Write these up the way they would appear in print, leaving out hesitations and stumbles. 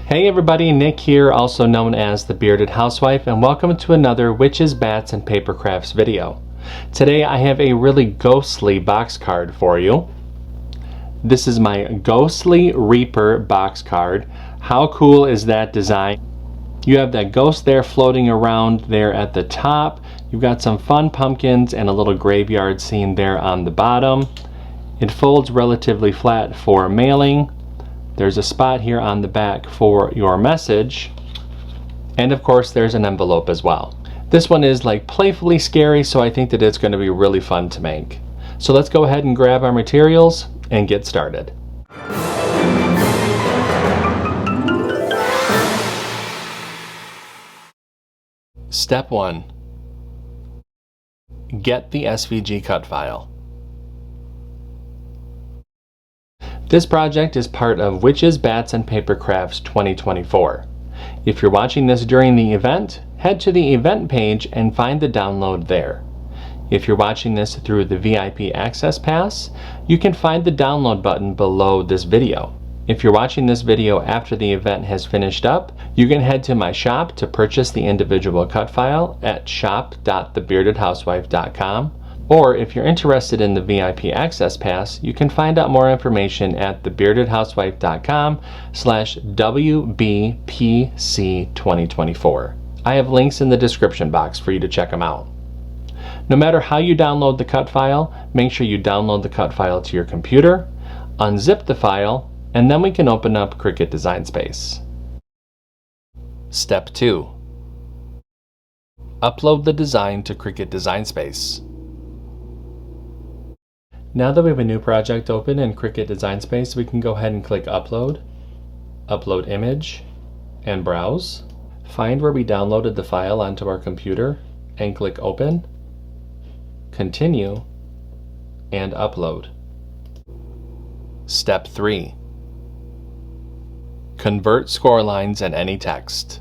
Hey everybody, Nick here, also known as the Bearded Housewife, and welcome to another Witches, Bats, and Papercrafts video. Today I have a really ghostly box card for you. This is my Ghostly Reaper box card. How cool is that design? You have that ghost there floating around there at the top. You've got some fun pumpkins and a little graveyard scene there on the bottom. It folds relatively flat for mailing. There's a spot here on the back for your message. And of course there's an envelope as well. This one is like playfully scary, so I think that it's going to be really fun to make. So let's go ahead and grab our materials and get started. Step 1. Get the SVG cut file. This project is part of Witches, Bats, and Papercrafts 2024. If you're watching this during the event, head to the event page and find the download there. If you're watching this through the VIP Access Pass, you can find the download button below this video. If you're watching this video after the event has finished up, you can head to my shop to purchase the individual cut file at shop.thebeardedhousewife.com. Or if you're interested in the VIP Access Pass, you can find out more information at thebeardedhousewife.com/WBPC2024. I have links in the description box for you to check them out. No matter how you download the cut file, make sure you download the cut file to your computer, unzip the file, and then we can open up CRICUT Design Space. Step 2. Upload the design to CRICUT Design Space. Now that we have a new project open in CRICUT Design Space, we can go ahead and click Upload, Upload Image, and Browse. Find where we downloaded the file onto our computer and click Open, Continue, and Upload. Step 3. Convert score lines and any text.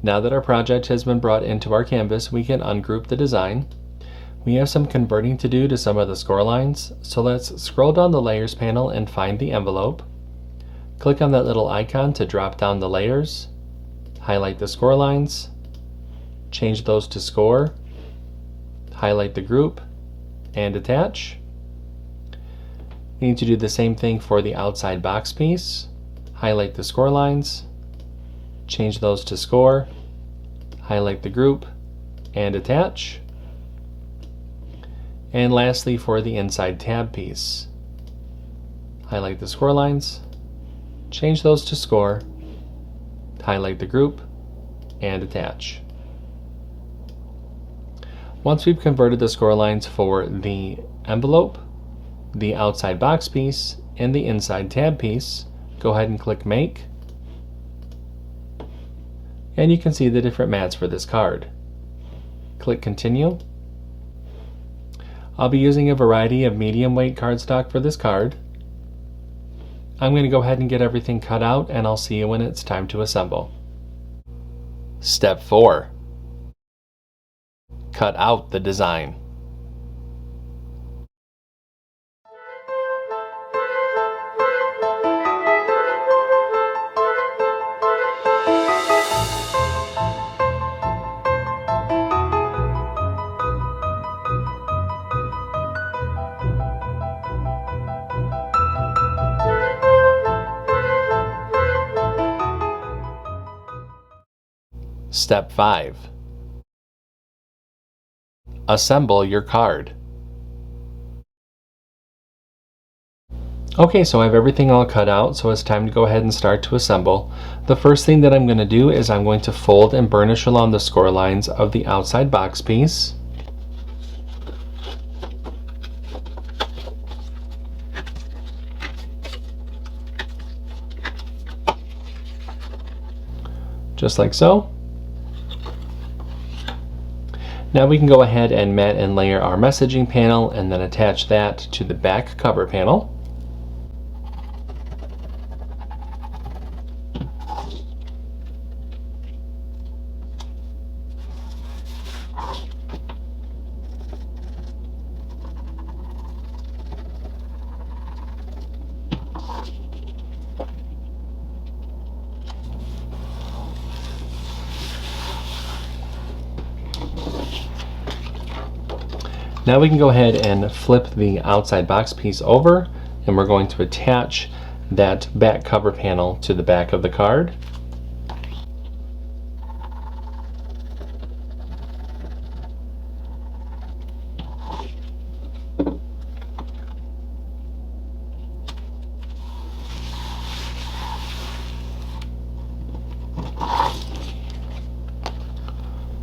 Now that our project has been brought into our canvas, we can ungroup the design. We have some converting to do to some of the score lines, so let's scroll down the Layers panel and find the envelope. Click on that little icon to drop down the layers, highlight the score lines, change those to score, highlight the group, and attach. We need to do the same thing for the outside box piece. Highlight the score lines, change those to score, highlight the group, and attach. And lastly, for the inside tab piece, highlight the score lines, change those to score, highlight the group, and attach. Once we've converted the score lines for the envelope, the outside box piece, and the inside tab piece, go ahead and click Make. And you can see the different mats for this card. Click Continue. I'll be using a variety of medium weight cardstock for this card. I'm going to go ahead and get everything cut out, and I'll see you when it's time to assemble. Step 4. Cut out the design. Step 5. Assemble your card. Okay, so I have everything all cut out, so it's time to go ahead and start to assemble. The first thing that I'm going to do is I'm going to fold and burnish along the score lines of the outside box piece. Just like so. Now we can go ahead and mat and layer our messaging panel and then attach that to the back cover panel. Now we can go ahead and flip the outside box piece over, and we're going to attach that back cover panel to the back of the card.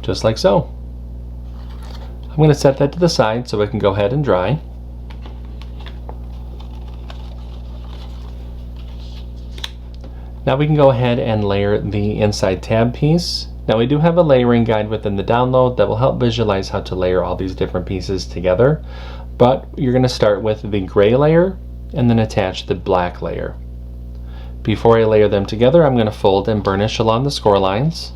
Just like so. I'm going to set that to the side so it can go ahead and dry. Now we can go ahead and layer the inside tab piece. Now we do have a layering guide within the download that will help visualize how to layer all these different pieces together, but you're going to start with the gray layer and then attach the black layer. Before I layer them together, I'm going to fold and burnish along the score lines.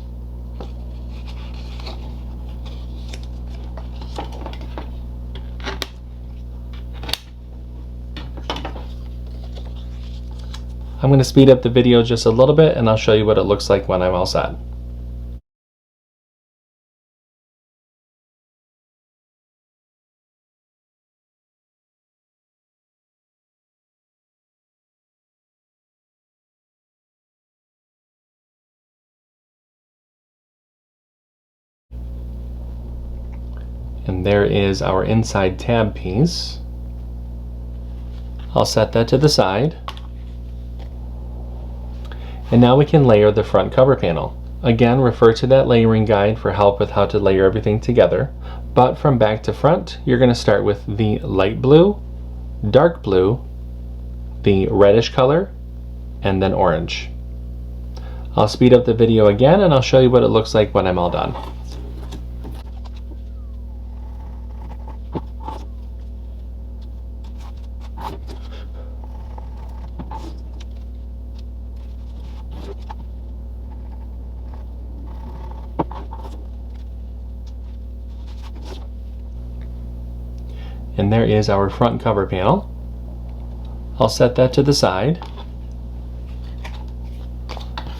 I'm going to speed up the video just a little bit and I'll show you what it looks like when I'm all set. And there is our inside tab piece. I'll set that to the side. And now we can layer the front cover panel. Again, refer to that layering guide for help with how to layer everything together. But from back to front, you're going to start with the light blue, dark blue, the reddish color, and then orange. I'll speed up the video again and I'll show you what it looks like when I'm all done. And there is our front cover panel. I'll set that to the side.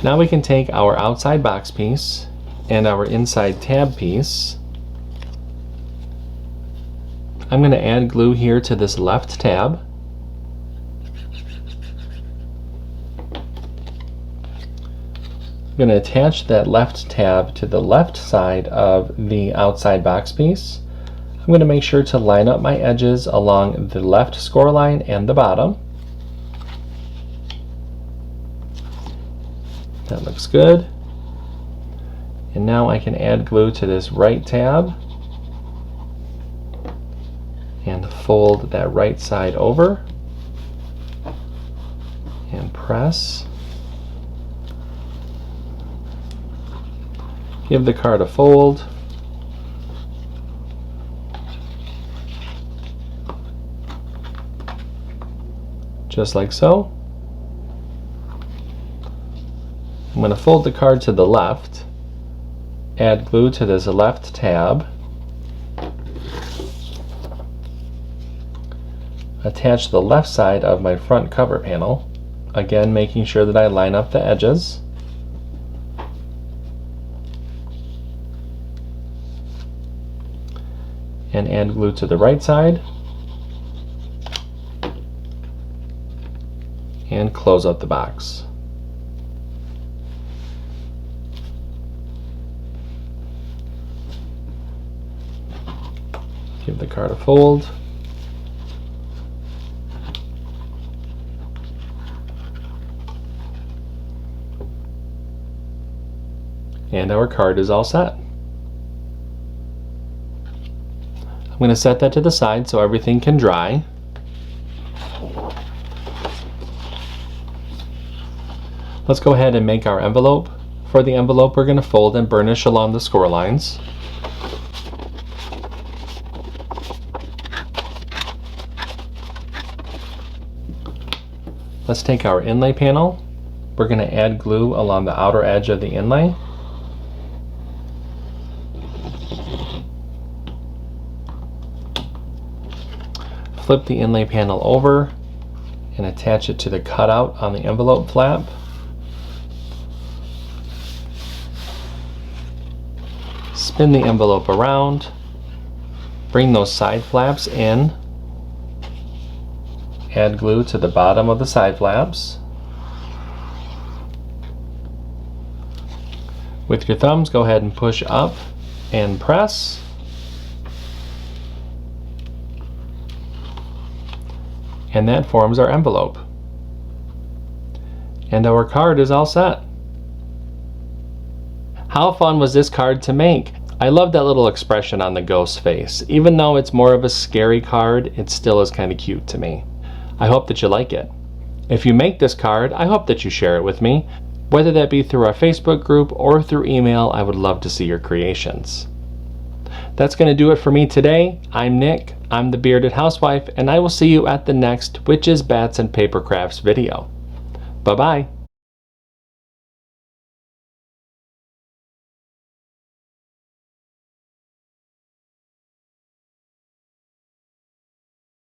Now we can take our outside box piece and our inside tab piece. I'm going to add glue here to this left tab. I'm going to attach that left tab to the left side of the outside box piece. I'm going to make sure to line up my edges along the left score line and the bottom. That looks good. And now I can add glue to this right tab and fold that right side over and press. Give the card a fold. Just like so. I'm going to fold the card to the left, add glue to this left tab, attach the left side of my front cover panel, again making sure that I line up the edges. And add glue to the right side. And close out the box. Give the card a fold. And our card is all set. I'm going to set that to the side so everything can dry. Let's go ahead and make our envelope. For the envelope, we're going to fold and burnish along the score lines. Let's take our inlay panel. We're going to add glue along the outer edge of the inlay. Flip the inlay panel over and attach it to the cutout on the envelope flap. Spin the envelope around, bring those side flaps in. Add glue to the bottom of the side flaps. With your thumbs, go ahead and push up and press. And that forms our envelope. And our card is all set. How fun was this card to make? I love that little expression on the ghost face. Even though it's more of a scary card, it still is kind of cute to me. I hope that you like it. If you make this card, I hope that you share it with me. Whether that be through our Facebook group or through email, I would love to see your creations. That's going to do it for me today. I'm Nick, I'm the Bearded Housewife, and I will see you at the next Witches, Bats, and Papercrafts video. Bye-bye.